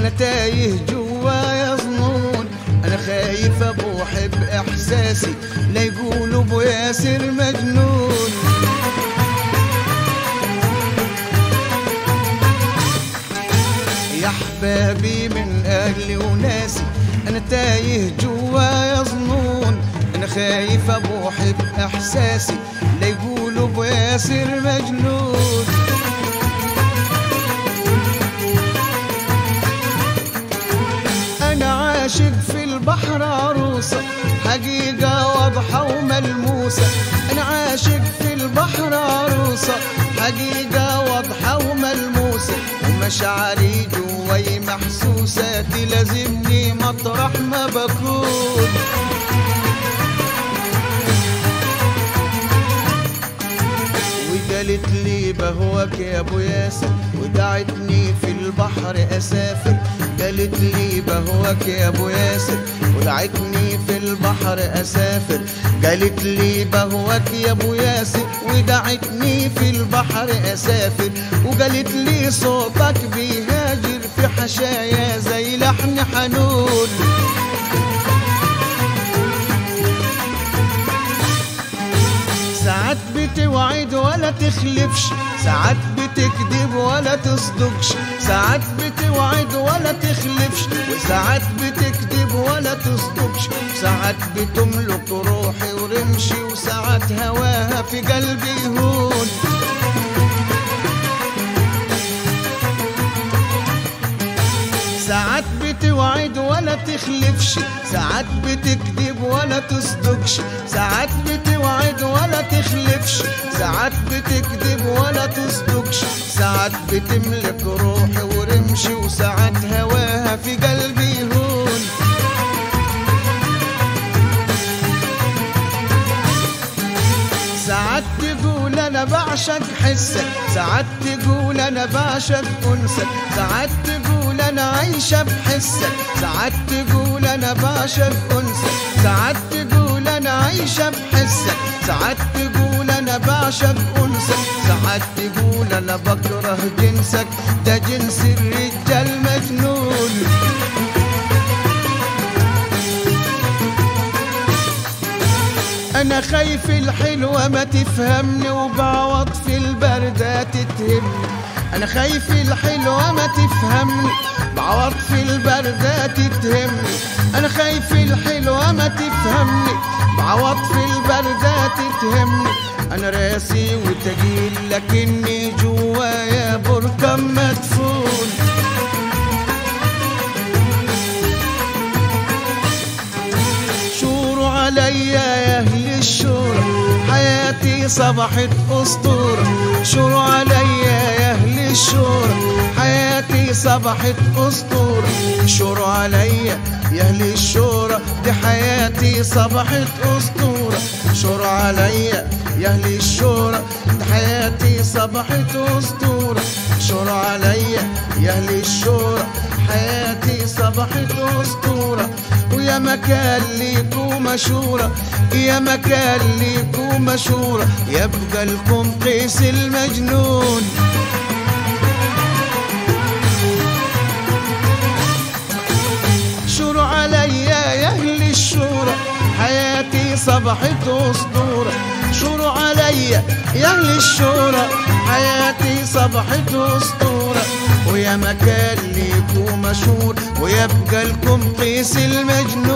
انا تايه جوايا ظنون، انا خايف ابوح باحساسي لا يقولوا ابو ياسر مجنون. يا احبابي من اهلي وناسي انا تايه جوايا ظنون، انا خايف ابوح باحساسي لا يقولوا ابو ياسر مجنون. انا عاشق في البحر عروسه حقيقه واضحه وملموسه، انا عاشق في البحر عروسه حقيقه واضحه وملموسه، ومشاعري جواي محسوسه تلازمني مطرح ما بكون. وقالت لي بهواك يا ابو ياسر ودعتني في البحر اسافر، قالت لي بهواك يا ابو ياسر ودعتني في البحر اسافر، قالت لي بهواك يا ابو ياسر ودعتني في البحر اسافر، وقالت لي صوتك بيهاجر في حشايا زي لحن حنون. ساعات بتوعد ولا تخلفش، ساعات بتكذب ولا تصدقش، ساعات بتوعد ولا تخلفش، وساعات بتكذب ولا تصدقش، ساعات بتملك روحي ورمشي، وساعات هواها في قلبي يهون. ساعات بتوعد ولا تخلفش، ساعات بتكذب ولا تصدقش، ساعات بتوعد ولا تخلفش، ساعات بتكذب ولا تصدقش، ساعات بتملك روحي ورمشي، وساعات هواها في قلبي يهون. ساعات تقول انا بعشق حسك، ساعات تقول انا بعشق انسك، ساعات تقول انا عايشه بحسك، ساعات تقول انا بعشق انسك، ساعات تقول انا عايشه بحسك، ساعات تقول انا بعشق انسك، ساعات تقول انا بكره جنسك، ده جنس الرجال مجنون. أنا خايف الحلوة ما تفهمني وبعوض في البردة تتهمني، أنا خايف الحلوة ما تفهمني بعوض في البردة تتهمني، أنا خايف الحلوة ما تفهمني بعوض في البردة تتهمني، أنا راسي وتقيل لكني جوايا بركم مدفون. شوروا عليا يا أهل الشورى حياتي صبحت أسطورة، شوروا عليا يا أهل الشورى حياتي صبحت أسطورة، شوروا عليا يا أهل الشورى دي حياتي صبحت أسطورة، شوروا عليا يا أهل الشورى دي حياتي صبحت أسطورة، شوروا عليا يا أهل الشورى حياتي صبحت أسطورة. ويا مكان ليكو مشورة، يا مكان ليكو مشورة، يبقى لكم قيس المجنون. شوروا عليا يا أهل الشورى حياتي صبحت أسطورة، شوروا عليا يا أهل الشورى حياتي صبحت أسطورة. ويا مكان ليكو مشهور ويبقى لكم قيس المجنون.